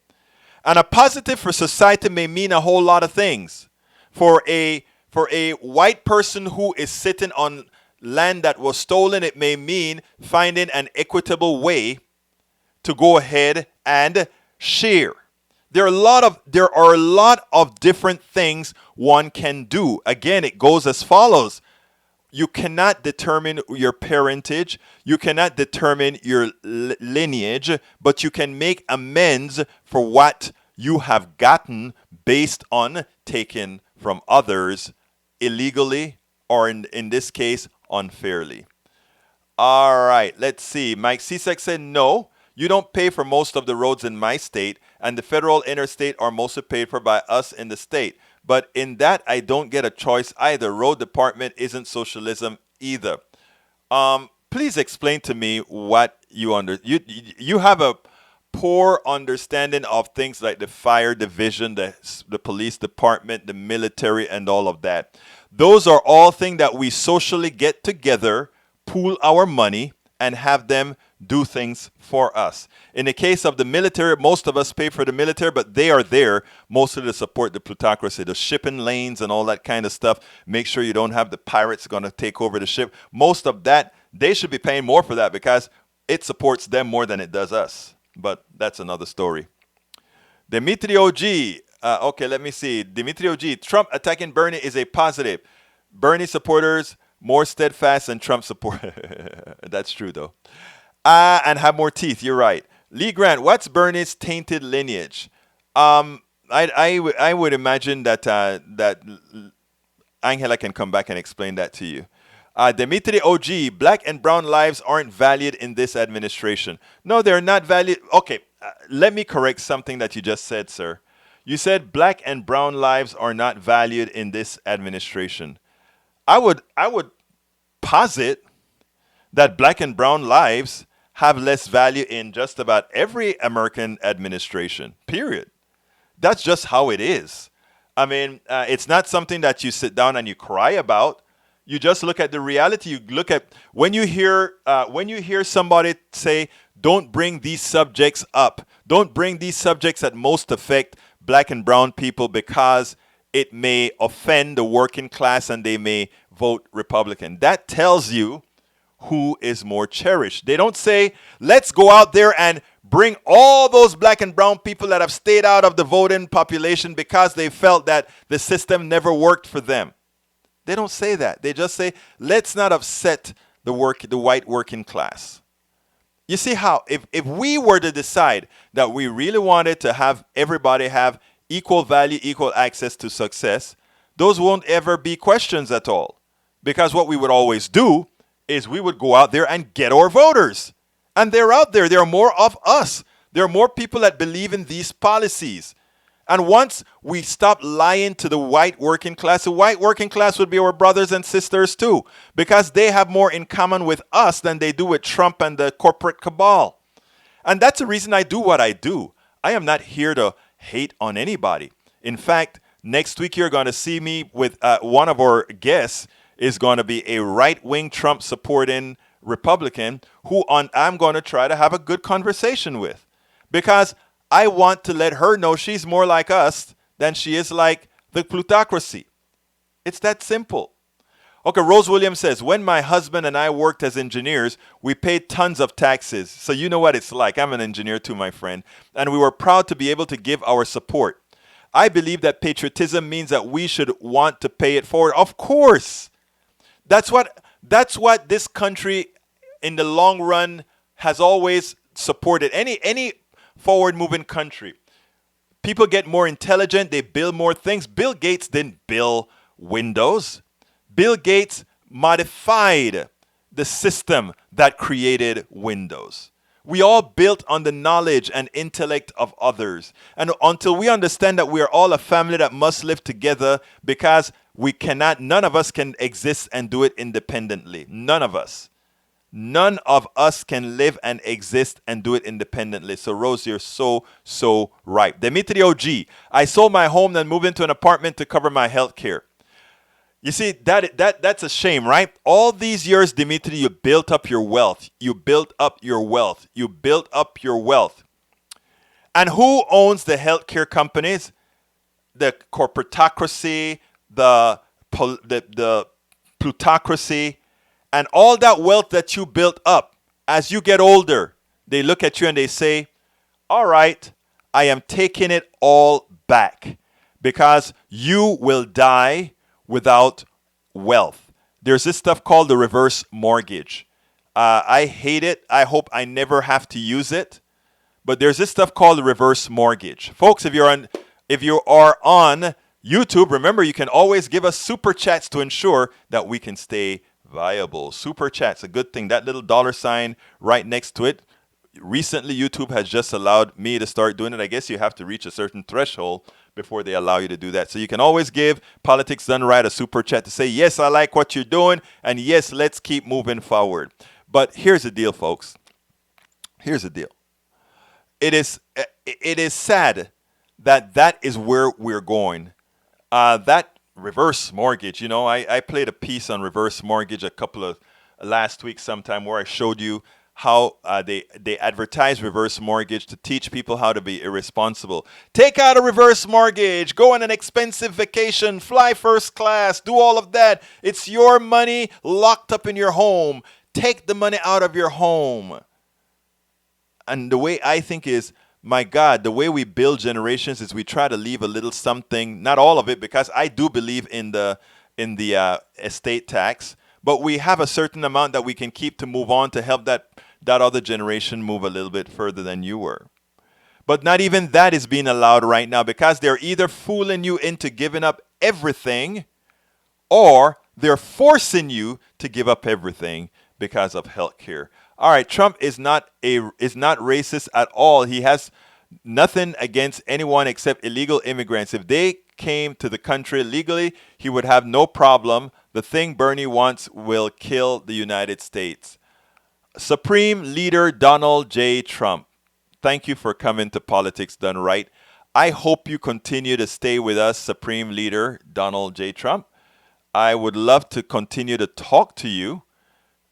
And a positive for society may mean a whole lot of things. For a white person who is sitting on land that was stolen, it may mean finding an equitable way to go ahead and share. There are a lot of different things one can do. Again, it goes as follows. You cannot determine your parentage. You cannot determine your lineage, but you can make amends for what you have gotten based on taking from others illegally or in this case, unfairly. All right, let's see. Mike Cesek said no. You don't pay for most of the roads in my state, and the federal interstate are mostly paid for by us in the state. But in that, I don't get a choice either. Road department isn't socialism either. Please explain to me what you you have a poor understanding of things like the fire division, the police department, the military, and all of that. Those are all things that we socially get together, pool our money, and have them do things for us. In the case of the military, most of us pay for the military, but they are there mostly to support the plutocracy, the shipping lanes and all that kind of stuff. Make sure you don't have the pirates going to take over the ship. Most of that, they should be paying more for that because it supports them more than it does us. But that's another story. Dimitri OG. Okay, let me see. Dimitri OG. Trump attacking Bernie is a positive. Bernie supporters more steadfast than Trump supporters. That's true, though. And have more teeth. You're right. Lee Grant, what's Bernie's tainted lineage? I would imagine that Angela can come back and explain that to you. Dimitri OG, black and brown lives aren't valued in this administration. No, they're not valued. Okay, let me correct something that you just said, sir. You said black and brown lives are not valued in this administration. I would posit that black and brown lives have less value in just about every American administration, period. That's just how it is. I mean, it's not something that you sit down and you cry about. You just look at the reality. You look at when you hear somebody say, "Don't bring these subjects up. Don't bring these subjects that most affect black and brown people because it may offend the working class and they may vote Republican." That tells you who is more cherished. They don't say, "Let's go out there and bring all those black and brown people that have stayed out of the voting population because they felt that the system never worked for them." They don't say that. They just say, "Let's not upset the white working class." You see how if we were to decide that we really wanted to have everybody have equal value, equal access to success, those won't ever be questions at all. Because what we would always do is we would go out there and get our voters. And they're out there. There are more of us. There are more people that believe in these policies. And once we stop lying to the white working class would be our brothers and sisters too, because they have more in common with us than they do with Trump and the corporate cabal. And that's the reason I do what I do. I am not here to hate on anybody. In fact, next week you're going to see me with one of our guests is going to be a right-wing Trump supporting Republican who I'm going to try to have a good conversation with, because I want to let her know she's more like us than she is like the plutocracy. It's that simple. Okay, Rose Williams says, "When my husband and I worked as engineers, we paid tons of taxes." So you know what it's like. I'm an engineer too, my friend. "And we were proud to be able to give our support. I believe that patriotism means that we should want to pay it forward." Of course. That's what this country in the long run has always supported. Any forward-moving country. People get more intelligent. They build more things. Bill Gates didn't build Windows. Bill Gates modified the system that created Windows. We all built on the knowledge and intellect of others. And until we understand that we are all a family that must live together, because none of us can exist and do it independently. None of us. None of us can live and exist and do it independently. So, Rose, you're so right. Dimitri OG, "I sold my home and moved into an apartment to cover my health care." You see, that's a shame, right? All these years, Dimitri, you built up your wealth. You built up your wealth. You built up your wealth. And who owns the healthcare companies? The corporatocracy, the plutocracy, and all that wealth that you built up. As you get older, they look at you and they say, "All right, I am taking it all back," because you will die without wealth. There's this stuff called the reverse mortgage. I hate it. I hope I never have to use it. But there's this stuff called the reverse mortgage. Folks, if you are on YouTube, remember you can always give us super chats to ensure that we can stay viable. Super chats, a good thing. That little $ right next to it. Recently, YouTube has just allowed me to start doing it. I guess you have to reach a certain threshold before they allow you to do that. So you can always give Politics Done Right a super chat to say, "Yes, I like what you're doing," and "Yes, let's keep moving forward." But here's the deal, folks. Here's the deal. It is sad that is where we're going. That reverse mortgage, I played a piece on reverse mortgage a couple of last week sometime where I showed you how they advertise reverse mortgage to teach people how to be irresponsible. Take out a reverse mortgage, go on an expensive vacation, fly first class, do all of that. It's your money locked up in your home. Take the money out of your home. And the way I think is, my God, the way we build generations is we try to leave a little something, not all of it, because I do believe in the estate tax, but we have a certain amount that we can keep to move on to help that other generation move a little bit further than you were. But not even that is being allowed right now, because they're either fooling you into giving up everything or They're forcing you to give up everything because of health care. All right, Trump is not racist at all. He has nothing against anyone except illegal immigrants. If they came to the country legally, he would have no problem. The thing Bernie wants will kill the United States. Supreme Leader Donald J. Trump, thank you for coming to Politics Done Right. I hope you continue to stay with us, Supreme Leader Donald J. Trump. I would love to continue to talk to you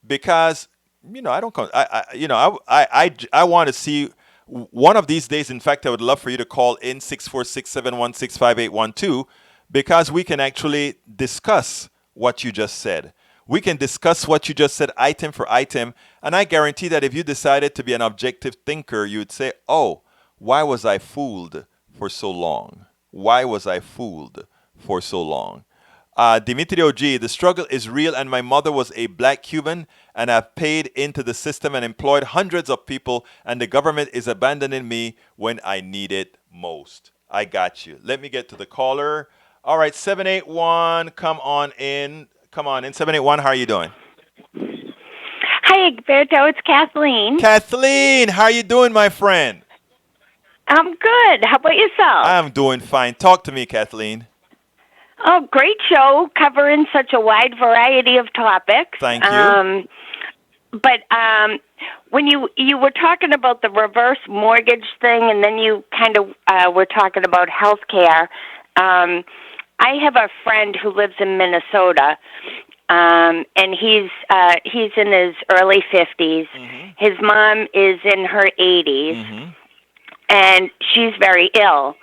because I don't. I want to see one of these days. In fact, I would love for you to call in 646-716-5812 because we can actually discuss what you just said. We can discuss what you just said item for item, and I guarantee that if you decided to be an objective thinker, you would say, "Oh, why was I fooled for so long? Why was I fooled for so long?" Dimitri OG, the struggle is real, and my mother was a black Cuban, and I've paid into the system and employed hundreds of people, and the government is abandoning me when I need it most. I got you. Let me get to the caller. All right, 781, come on in. Come on in. 781, how are you doing? Hi, Egberto. It's Kathleen. Kathleen, how are you doing, my friend? I'm good. How about yourself? I'm doing fine. Talk to me, Kathleen. Oh, great show covering such a wide variety of topics. Thank you. But when you were talking about the reverse mortgage thing, and then you kind of were talking about health care, I have a friend who lives in Minnesota, and he's in his early 50s. Mm-hmm. His mom is in her 80s, mm-hmm. and she's very ill,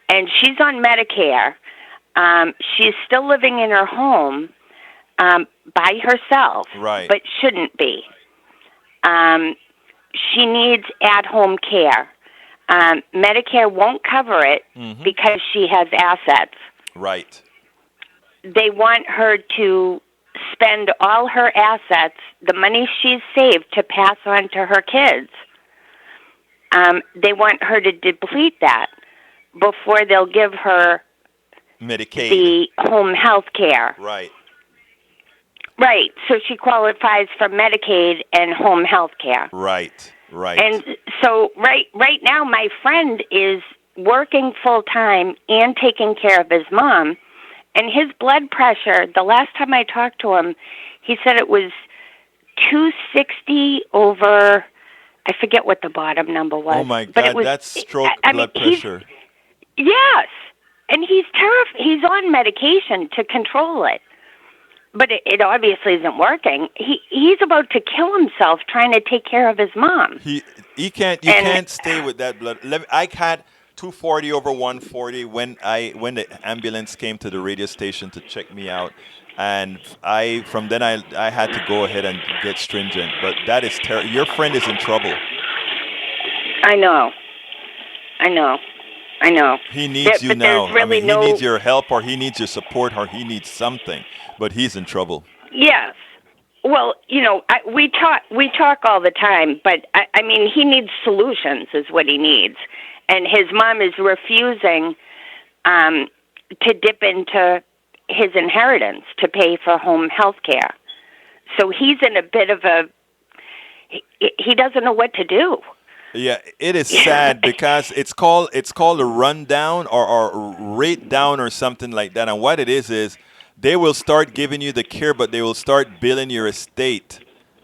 and she's on Medicare. She's still living in her home by herself, right, but shouldn't be. She needs at-home care. Medicare won't cover it mm-hmm. because she has assets. Right. They want her to spend all her assets, the money she's saved, to pass on to her kids. They want her to deplete that before they'll give her Medicaid, the home health care. Right. Right. So she qualifies for Medicaid and home health care. Right. Right. And so right now my friend is working full time and taking care of his mom, and his blood pressure, the last time I talked to him, he said it was 260 over, I forget what the bottom number was. Oh my God, that's stroke blood pressure. Yes. And he's terrified. He's on medication to control it. But it obviously isn't working. He's about to kill himself trying to take care of his mom. He can't. You can't stay with that blood. I had 240 over 140 when the ambulance came to the radio station to check me out, and from then I had to go ahead and get stringent. But that is terrible. Your friend is in trouble. I know. He needs you now. Really he needs your help, or he needs your support, or he needs something. But he's in trouble. Yes. Well, we talk all the time, but I mean, he needs solutions, is what he needs, and his mom is refusing to dip into his inheritance to pay for home health care. So he's in a bit of he doesn't know what to do. Yeah, it is sad because it's called a rundown or rate down or something like that. And what it is they will start giving you the care, but they will start billing your estate,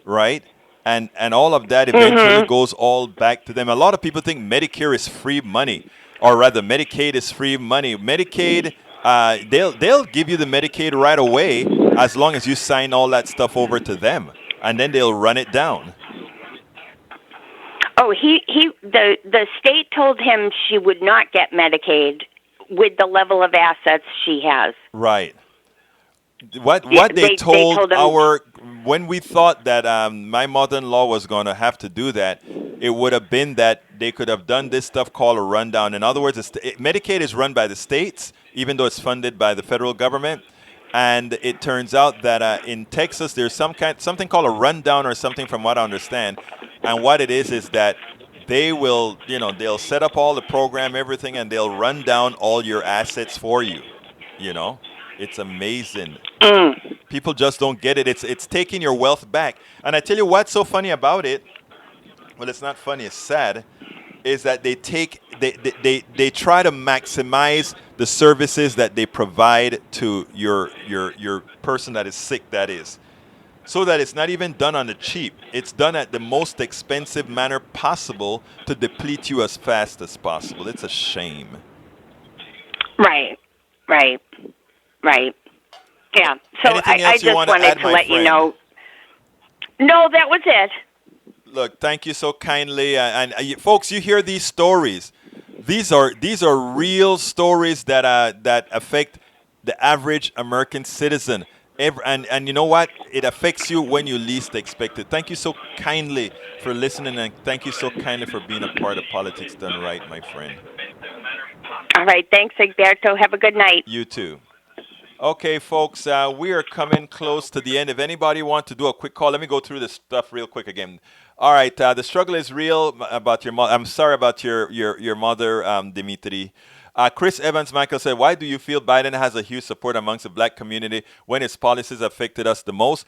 right? And all of that eventually mm-hmm. goes all back to them. A lot of people think Medicare is free money, or rather Medicaid is free money. Medicaid, they'll give you the Medicaid right away as long as you sign all that stuff over to them, and then they'll run it down. Oh, the state told him she would not get Medicaid with the level of assets she has. Right. What they told when we thought that my mother-in-law was going to have to do that, it would have been that they could have done this stuff called a rundown. In other words, Medicaid is run by the states, even though it's funded by the federal government. And it turns out that in Texas, there's something called a rundown or something, from what I understand. And what it is that they will, they'll set up all the program, everything, and they'll run down all your assets for you. It's amazing. People just don't get it. It's taking your wealth back. And I tell you what's so funny about it. Well, it's not funny. It's sad. Is that they try to maximize the services that they provide to your person that is sick. That is. So that it's not even done on the cheap. It's done at the most expensive manner possible to deplete you as fast as possible. It's a shame. Right, right, right. Yeah. So Anything I else you just want to wanted add, to my let you friend? know. No, that was it. Look, thank you so kindly, and folks, you hear these stories. These are real stories that affect the average American citizen. And you know what? It affects you when you least expect it. Thank you so kindly for listening, and thank you so kindly for being a part of Politics Done Right, my friend. All right. Thanks, Egberto. Have a good night. You too. Okay, folks, we are coming close to the end. If anybody wants to do a quick call, let me go through this stuff real quick again. All right, the struggle is real about your mother. I'm sorry about your mother, Dimitri. Chris Evans Michael said, why do you feel Biden has a huge support amongst the black community when his policies affected us the most?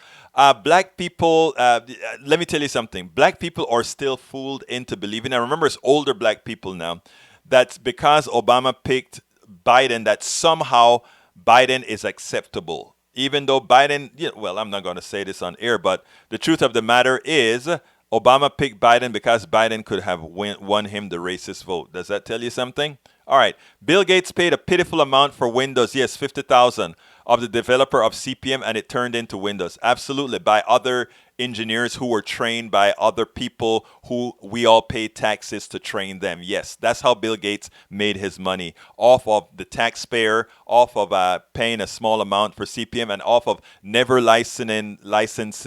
Black people, let me tell you something. Black people are still fooled into believing, and remember, it's older black people now, that's because Obama picked Biden that somehow Biden is acceptable. Even though Biden, well, I'm not going to say this on air, but the truth of the matter is Obama picked Biden because Biden could have won him the racist vote. Does that tell you something? All right. Bill Gates paid a pitiful amount for Windows. Yes, 50,000 of the developer of CPM, and it turned into Windows. Absolutely, by other engineers who were trained by other people who we all pay taxes to train them. Yes, that's how Bill Gates made his money, off of the taxpayer, off of paying a small amount for CPM, and off of never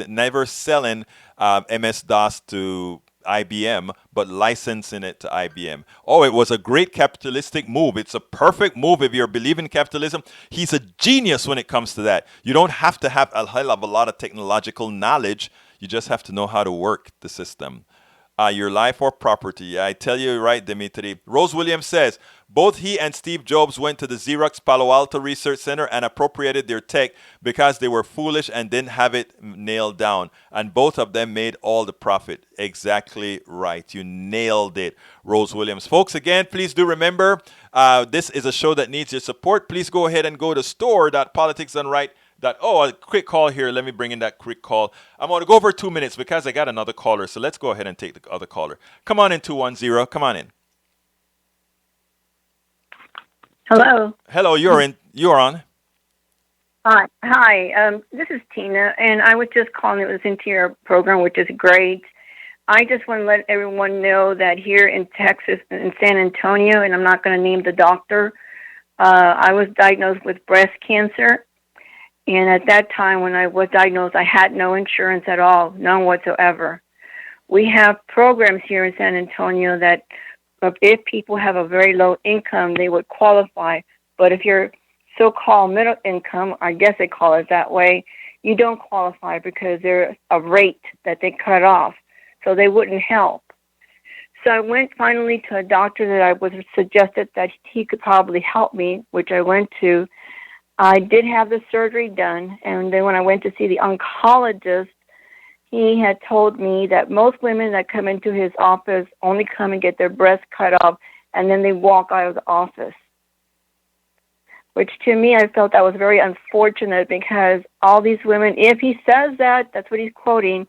never selling MS-DOS to IBM, but licensing it to IBM. Oh, it was a great capitalistic move. It's a perfect move if you're believing in capitalism. He's a genius when it comes to that. You don't have to have a hell of a lot of technological knowledge. You just have to know how to work the system. Your life or property. I tell you right, Dimitri. Rose Williams says, both he and Steve Jobs went to the Xerox Palo Alto Research Center and appropriated their tech because they were foolish and didn't have it nailed down. And both of them made all the profit. Exactly right. You nailed it, Rose Williams. Folks, again, please do remember, this is a show that needs your support. Please go ahead and go to store.politicsdoneright.com. Oh, a quick call here. Let me bring in that quick call. I'm going to go over 2 minutes because I got another caller. So let's go ahead and take the other caller. Come on in, 210. Come on in. Hello. Hello, you're in. You're on. Hi. This is Tina, and I was just calling to listen to your program, which is great. I just want to let everyone know that here in Texas, in San Antonio, and I'm not going to name the doctor, I was diagnosed with breast cancer. And at that time, when I was diagnosed, I had no insurance at all, none whatsoever. We have programs here in San Antonio that if people have a very low income, they would qualify. But if you're so-called middle income, I guess they call it that way, you don't qualify because there's a rate that they cut off. So they wouldn't help. So I went finally to a doctor that I was suggested that he could probably help me, which I went to. I did have the surgery done, and then when I went to see the oncologist, he had told me that most women that come into his office only come and get their breasts cut off, and then they walk out of the office. Which to me, I felt that was very unfortunate because all these women, if he says that, that's what he's quoting,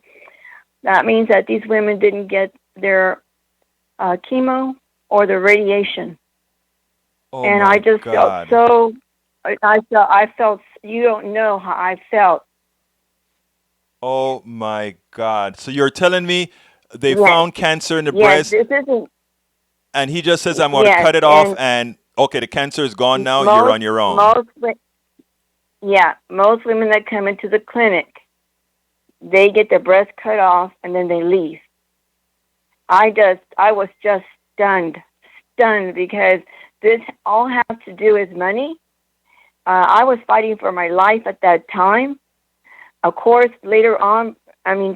that means that these women didn't get their chemo or their radiation. Oh, and my I just God. felt so... I felt, you don't know how I felt. Oh, my God. So you're telling me they Yes. found cancer in the Yes, breast, this isn't, and he just says, I'm going to yes, cut it off, and and okay, the cancer is gone now. You're on your own. most women that come into the clinic, they get their breast cut off and then they leave. I was just stunned because this all has to do with money. I was fighting for my life at that time. Of course, later on,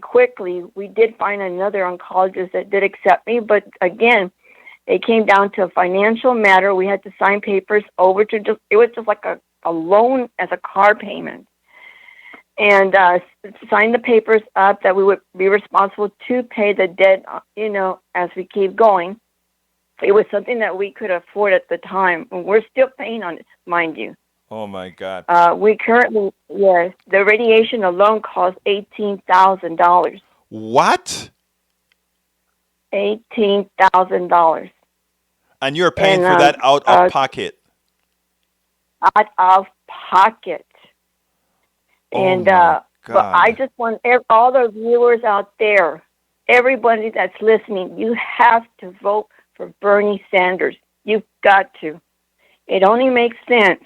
quickly, we did find another oncologist that did accept me. But again, it came down to a financial matter. We had to sign papers over to it was just like a loan as a car payment. and sign the papers up that we would be responsible to pay the debt, as we keep going. It was something that we could afford at the time. We're still paying on it, mind you. Oh my God. We currently, yes, the radiation alone costs $18,000. What? $18,000. And you're paying And, for that out of pocket. Out of pocket. Oh my but I God. just want all the viewers out there, everybody that's listening, you have to vote for Bernie Sanders. You've got to. It only makes sense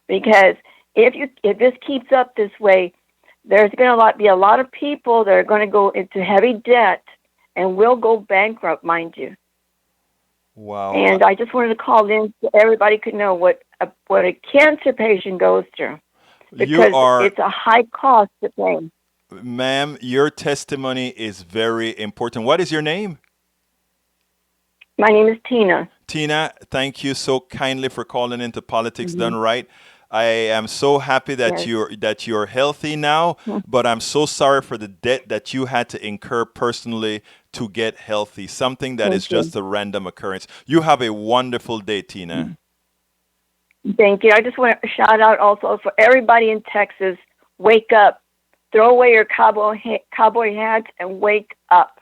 because if this keeps up this way, there's going to be a lot of people that are going to go into heavy debt and will go bankrupt, mind you. Wow. And I just wanted to call in so everybody could know what a cancer patient goes through, because it's a high cost to pay. Ma'am, your testimony is very important. What is your name? My name is Tina. Tina, thank you so kindly for calling into Politics Done Right. I am so happy that you're healthy now, but I'm so sorry for the debt that you had to incur personally to get healthy. Something that is just a random occurrence. You have a wonderful day, Tina. Thank you. I just want to shout out also for everybody in Texas. Wake up. Throw away your cowboy hats and wake up.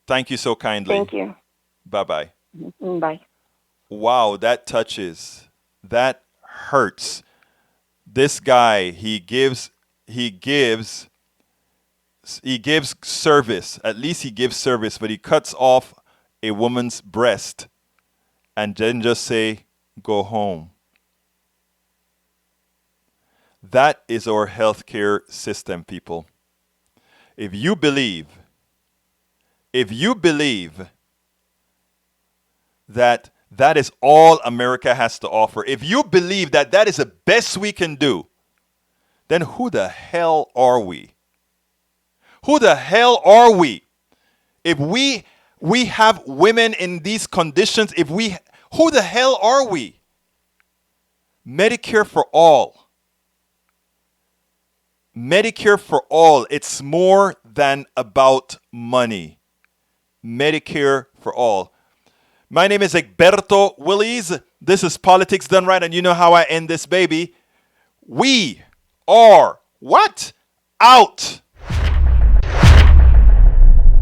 Thank you so kindly. Thank you. Bye-bye. Bye. Wow, that touches. That hurts. This guy, he gives service. At least he gives service, but he cuts off a woman's breast and then just say, go home. That is our healthcare system, people. If you believe that that is all America has to offer, if you believe that that is the best we can do, then who the hell are we? Who the hell are we? If we have women in these conditions, who the hell are we? Medicare for all. Medicare for all. It's more than about money. Medicare for all. My name is Egberto Willies. This is Politics Done Right, and you know how I end this, baby. We are what? Out.